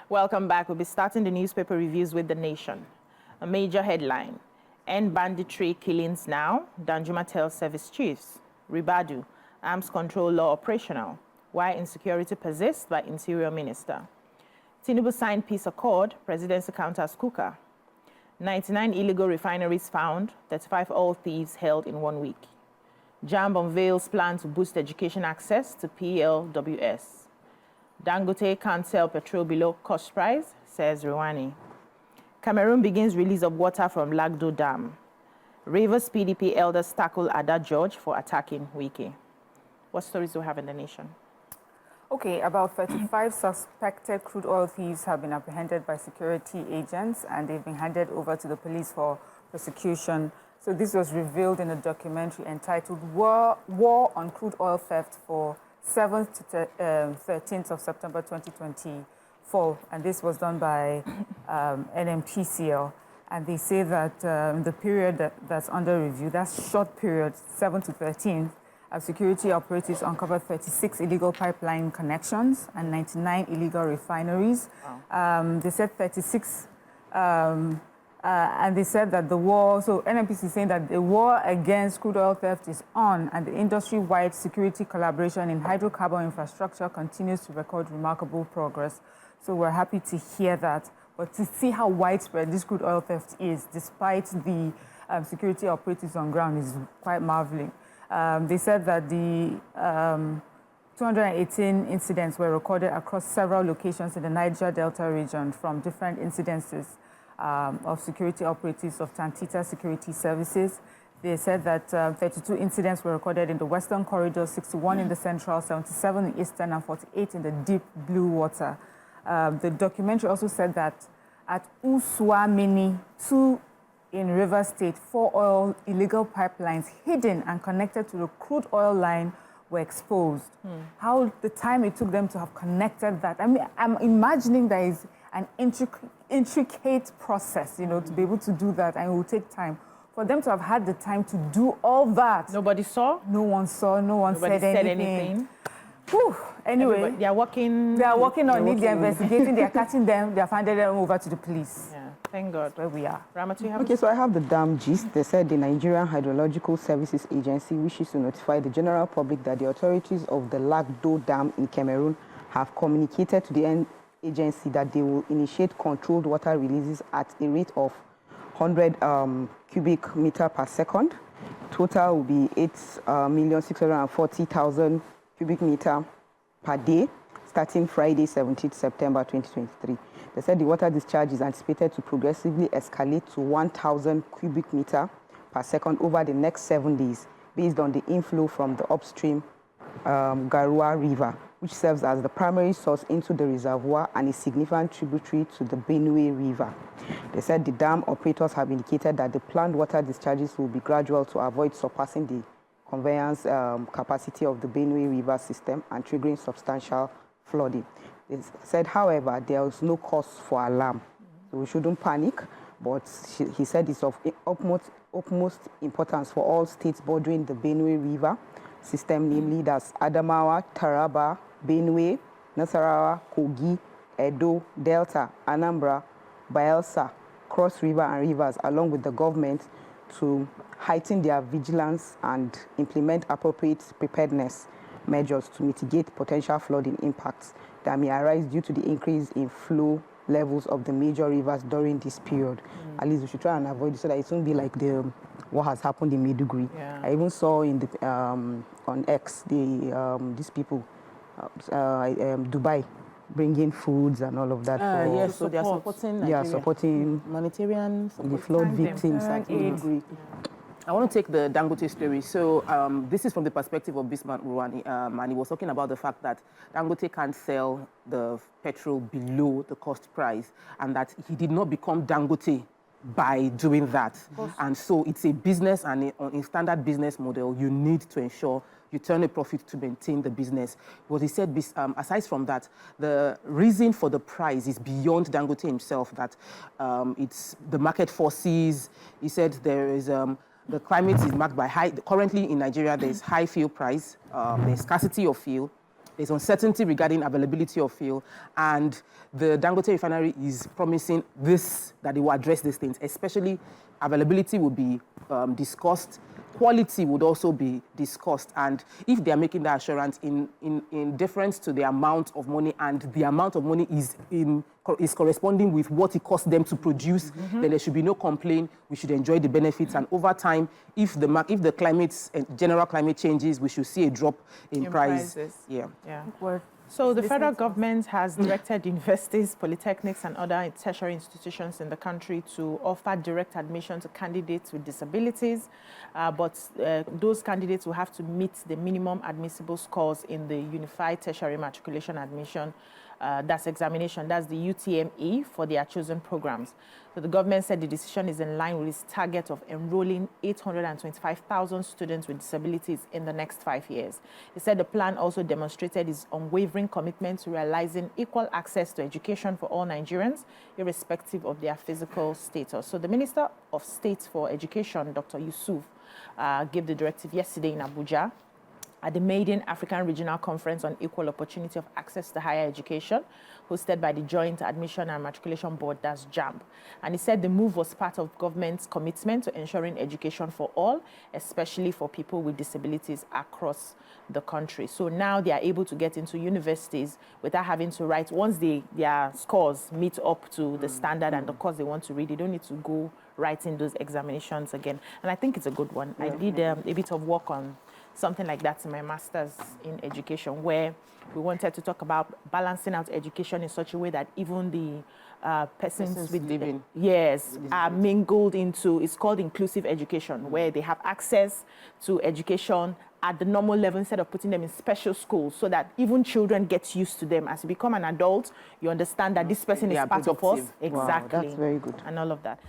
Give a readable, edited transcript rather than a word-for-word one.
Welcome back. We'll be starting the newspaper reviews with The Nation. A major headline: End banditry killings now, Danjuma tells service chiefs. Ribadu: arms control law operational. Why insecurity persists by Interior Minister. Tinubu signed peace accord, presidency counters Kuka. 99 illegal refineries found, 35 oil thieves held in 1 week. JAMB unveils plan to boost education access to PLWS. Dangote can't sell petrol below cost price, says Rwani. Cameroon begins release of water from Lagdo Dam. Rivers PDP elders tackle Ada George for attacking Wiki. What stories do we have in The Nation? Okay, about 35 suspected crude oil thieves have been apprehended by security agents, and they've been handed over to the police for prosecution. So this was revealed in a documentary entitled War on Crude Oil Theft for 7th to 13th of September 2024. And this was done by NMPCL. And they say that the period that's under review, that's short period, 7th to 13th, security operatives uncovered 36 illegal pipeline connections and 99 illegal refineries. Wow. They said 36, and they said that the war, so NNPC is saying that the war against crude oil theft is on, and the industry-wide security collaboration in hydrocarbon infrastructure continues to record remarkable progress. So we're happy to hear that. But to see how widespread this crude oil theft is, despite the security operatives on ground, is quite marveling. They said that the 218 incidents were recorded across several locations in the Niger Delta region from different incidences of security operatives of Tantita Security Services. They said that 32 incidents were recorded in the Western Corridor, 61 in the Central, 77 in Eastern, and 48 in the Deep Blue Water. The documentary also said that at Uswamini, 2 in Rivers State, 4 illegal pipelines hidden and connected to the crude oil line were exposed. How the time it took them to have connected that. I mean, I'm imagining there is an intricate process, you know, to be able to do that, and it will take time. For them to have had the time to do all that. Nobody saw? No one saw, no one said anything. Whew. Anyway, they are working. They are working on it. They're investigating. They are catching them. They are handing them over to the police. Yeah, thank God. That's where we are. Ramatu, you have Okay, so I have the dam gist. They said the Nigerian Hydrological Services Agency wishes to notify the general public that the authorities of the Lagdo Dam in Cameroon have communicated to the agency that they will initiate controlled water releases at a rate of 100 cubic meter per second. Total will be 8,640,000 cubic meter per day, starting Friday, 17th September 2023. They said the water discharge is anticipated to progressively escalate to 1,000 cubic meter per second over the next 7 days, based on the inflow from the upstream Garua River, which serves as the primary source into the reservoir and a significant tributary to the Benue River. They said the dam operators have indicated that the planned water discharges will be gradual to avoid surpassing the conveyance capacity of the Benue River system and triggering substantial flooding. They said, however, there was no cause for alarm, so we shouldn't panic, but he said it's of utmost importance for all states bordering the Benue River system, namely that's Adamawa, Taraba, Benue, Nasarawa, Kogi, Edo, Delta, Anambra, Bayelsa, Cross River and Rivers, along with the government, to heighten their vigilance and implement appropriate preparedness measures to mitigate potential flooding impacts that may arise due to the increase in flow levels of the major rivers during this period. At least we should try and avoid it so that it won't be like what has happened in Maiduguri. Yeah. I even saw in the on X these people, Dubai, bringing foods and all of that. Yes, so they are supporting Nigeria. Yeah, supporting humanitarian the flood victims at Maiduguri. I want to take the Dangote story. So this is from the perspective of Bismarck Rwani, and he was talking about the fact that Dangote can't sell the petrol below the cost price, and that he did not become Dangote by doing that. And so it's a business, and in standard business model, you need to ensure you turn a profit to maintain the business. What he said, aside from that, the reason for the price is beyond Dangote himself, that it's the market forces. He said there is... the climate is marked by currently in Nigeria, there's high fuel price, there's scarcity of fuel, There's uncertainty regarding availability of fuel, and the Dangote refinery is promising that they will address these things, especially availability will be discussed. Quality would also be discussed, and if they are making that assurance in difference to the amount of money, and the amount of money is corresponding with what it costs them to produce, then there should be no complaint. We should enjoy the benefits, and over time, if the general climate changes, we should see a drop in prices. Yeah. So the federal government has directed universities, polytechnics, and other tertiary institutions in the country to offer direct admission to candidates with disabilities, but those candidates will have to meet the minimum admissible scores in the Unified Tertiary Matriculation Admission that's examination, that's the UTME for their chosen programs. So the government said the decision is in line with its target of enrolling 825,000 students with disabilities in the next 5 years. It said the plan also demonstrated its unwavering commitment to realizing equal access to education for all Nigerians, irrespective of their physical status. So the Minister of State for Education, Dr. Yusuf, gave the directive yesterday in Abuja at the maiden African Regional Conference on Equal Opportunity of Access to Higher Education, hosted by the Joint Admission and Matriculation Board, that's JAMB. And he said the move was part of government's commitment to ensuring education for all, especially for people with disabilities across the country. So now they are able to get into universities without having to write. Once their scores meet up to the standard and the course they want to read, they don't need to go writing those examinations again. And I think it's a good one. I did a bit of work on something like that in my master's in education, where we wanted to talk about balancing out education in such a way that even the persons with living are mingled into, it's called inclusive education, where they have access to education at the normal level instead of putting them in special schools, so that even children get used to them. As you become an adult, you understand that this person is part of us. Exactly. Wow, that's very good. And all of that.